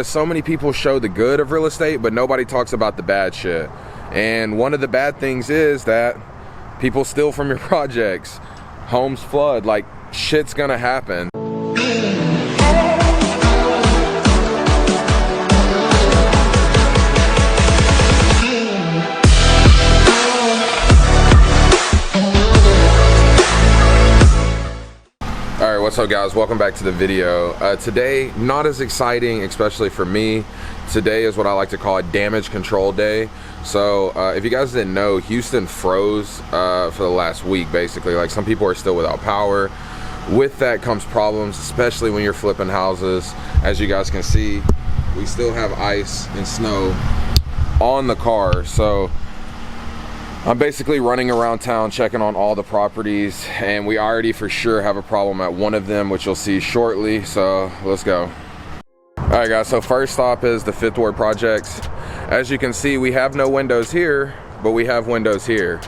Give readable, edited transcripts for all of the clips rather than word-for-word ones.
So many people show the good of real estate, but nobody talks about the bad shit. And one of the bad things is that people steal from your projects, homes flood, like shit's gonna happen. Alright, what's up guys? Welcome back to the video. Today, not as exciting, especially for me. Today is what I like to call a damage control day. So if you guys didn't know, Houston froze for the last week basically. Like, some people are still without power. With that comes problems, especially when you're flipping houses. As you guys can see, we still have ice and snow on the car. So I'm basically running around town checking on all the properties, and we already for sure have a problem at one of them, which you'll see shortly. So let's go. All right guys, so first stop is the Fifth Ward projects. As you can see, we have no windows here, but we have windows here.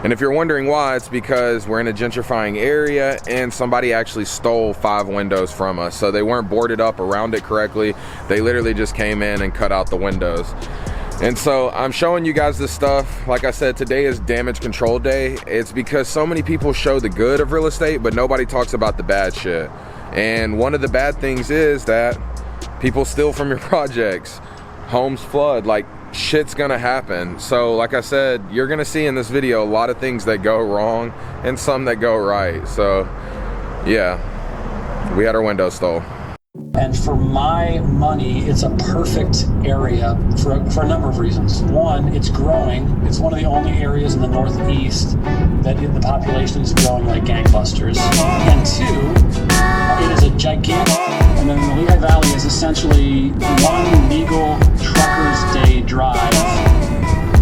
And if you're wondering why, it's because we're in a gentrifying area and somebody actually stole 5 windows from us. So they weren't boarded up around it correctly. They literally just came in and cut out the windows. And so I'm showing you guys this stuff. Like I said, today is damage control day. It's because so many people show the good of real estate, but nobody talks about the bad shit. And one of the bad things is that people steal from your projects, homes flood, like shit's gonna happen. So like I said, you're gonna see in this video a lot of things that go wrong and some that go right. So yeah, we had our windows stole. And for my money, it's a perfect area for a number of reasons. One, it's growing. It's one of the only areas in the Northeast that the population is growing like gangbusters. And two, it is a gigantic, and then the Lehigh Valley is essentially one legal trucker's day drive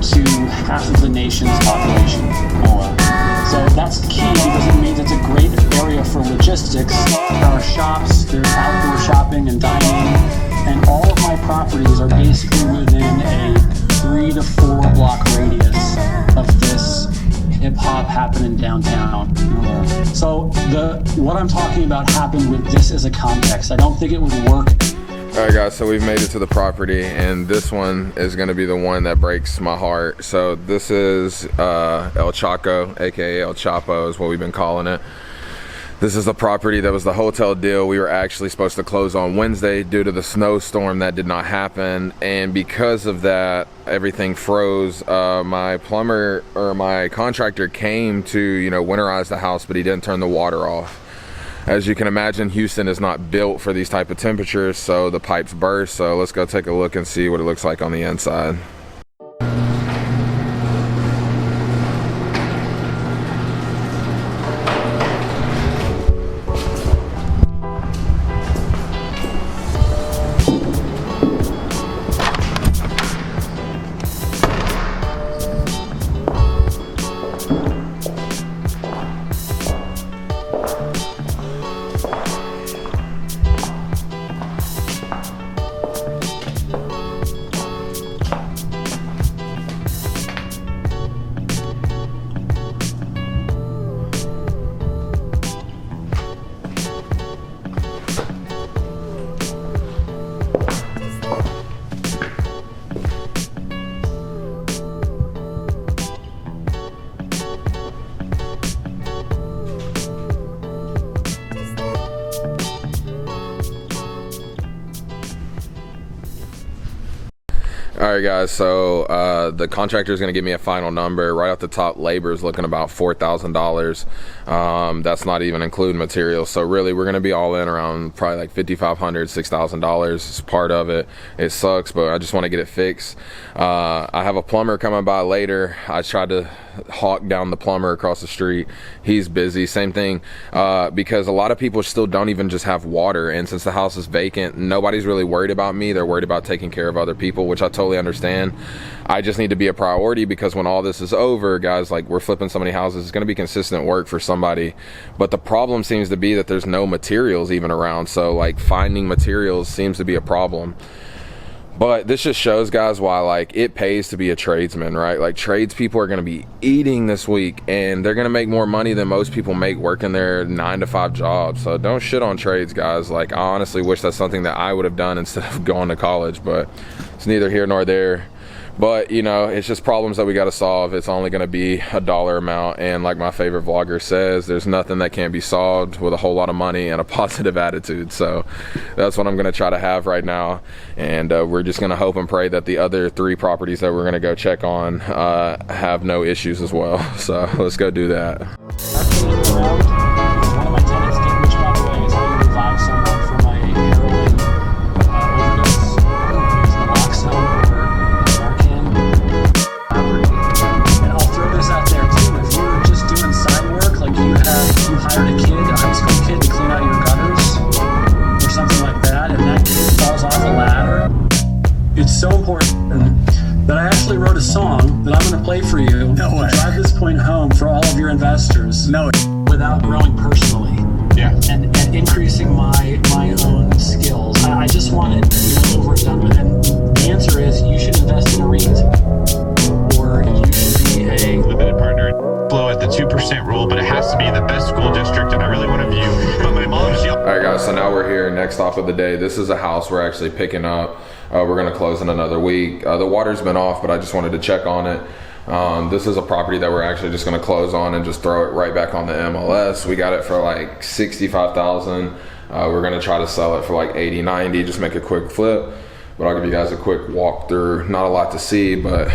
to half of the nation's population. So that's key because it means it's a great area for logistics. There are shops, there's outdoor shopping and dining, and all of my properties are basically within a 3 to 4 block radius of this hip hop happening downtown. So what I'm talking about happened with this as a context. I don't think it would work. Alright guys, so we've made it to the property, and this one is going to be the one that breaks my heart. So this is El Chaco, aka El Chapo is what we've been calling it. This is the property that was the hotel deal. We were actually supposed to close on Wednesday due to the snowstorm that did not happen, and because of that everything froze. My plumber or my contractor came to winterize the house, but he didn't turn the water off. As you can imagine, Houston is not built for these type of temperatures, so the pipes burst. So let's go take a look and see what it looks like on the inside. Alright guys, so the contractor is going to give me a final number. Right off the top, labor is looking about $4,000. That's not even including materials. So really, we're going to be all in around probably like $5,500, $6,000. It's part of it. It sucks, but I just want to get it fixed. I have a plumber coming by later. I tried to hawk down the plumber across the street. He's busy. Same thing, because a lot of people still don't even just have water, and since the house is vacant, nobody's really worried about me. They're worried about taking care of other people, which I totally understand. I just need to be a priority, because when all this is over, guys, like, we're flipping so many houses, it's going to be consistent work for somebody. But the problem seems to be that there's no materials even around. So like, finding materials seems to be a problem. But this just shows, guys, why like it pays to be a tradesman, right? Like tradespeople are going to be eating this week, and they're going to make more money than most people make working their 9-to-5 jobs. So don't shit on trades, guys. Like I honestly wish that's something that I would have done instead of going to college, but it's neither here nor there. But you know, it's just problems that we got to solve. It's only going to be a dollar amount, and like my favorite vlogger says, there's nothing that can't be solved with a whole lot of money and a positive attitude. So that's what I'm going to try to have right now, and we're just going to hope and pray that the other 3 properties that we're going to go check on have no issues as well. So let's go do that. One of my tenants did, which by the way is how you revive someone from a heroin overdose, is naloxone or Narcan. And I'll throw this out there too. If you were just doing side work, like you hired a kid, a high school kid, to clean out your gutters or something like that, and that kid falls off a ladder, it's so important that I actually wrote a song that I'm going to play for you to drive this point home for all of your investors. Without growing personally, and increasing my own skills. I just want it over and done with. And the answer is you should invest in a REIT, or you should be a limited partner. Flow at the 2% rule, but it has to be in the best school district, and I really want to view. But my mom's all right, guys. So now we're here. Next stop of the day. This is a house we're actually picking up. We're going to close in another week. The water's been off, but I just wanted to check on it. This is a property that we're actually just going to close on and just throw it right back on the MLS. We got it for like $65,000. We're going to try to sell it for like 80, 90, just make a quick flip. But I'll give you guys a quick walkthrough. Not a lot to see, but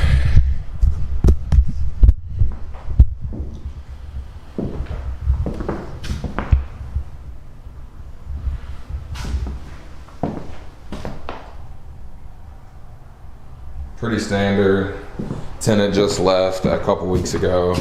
pretty standard. Tenant just left a couple weeks ago.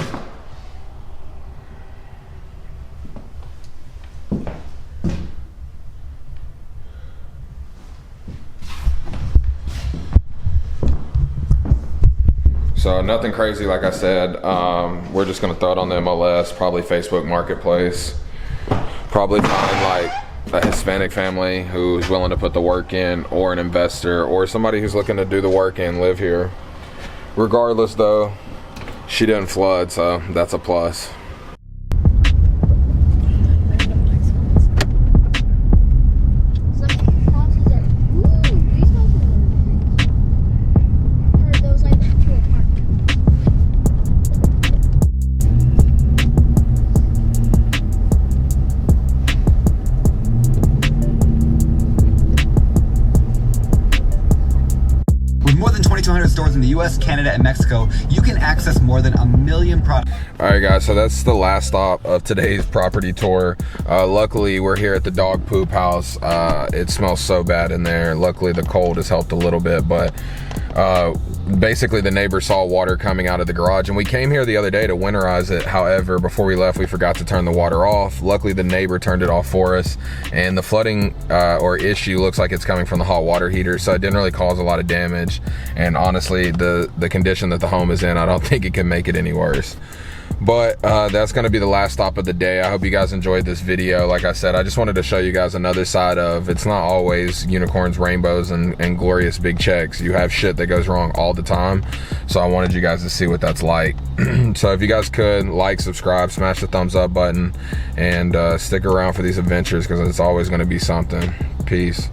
So nothing crazy, like I said. We're just gonna throw it on the MLS, probably Facebook Marketplace. Probably find like a Hispanic family who's willing to put the work in, or an investor, or somebody who's looking to do the work and live here. Regardless though, she didn't flood, so that's a plus. Stores in the US, Canada, and Mexico, you can access more than 1 million products. All right, guys, so that's the last stop of today's property tour. Luckily, we're here at the dog poop house. It smells so bad in there. Luckily, the cold has helped a little bit, but basically the neighbor saw water coming out of the garage, and we came here the other day to winterize it. However, before we left, we forgot to turn the water off. Luckily, the neighbor turned it off for us, and the flooding or issue looks like it's coming from the hot water heater, so it didn't really cause a lot of damage. And honestly, the condition that the home is in, I don't think it can make it any worse. But that's going to be the last stop of the day. I hope you guys enjoyed this video. Like I said, I just wanted to show you guys another side of, it's not always unicorns, rainbows, and glorious big checks. You have shit that goes wrong all the time. So I wanted you guys to see what that's like. So if you guys could like, subscribe, smash the thumbs up button, and stick around for these adventures, because it's always going to be something. Peace.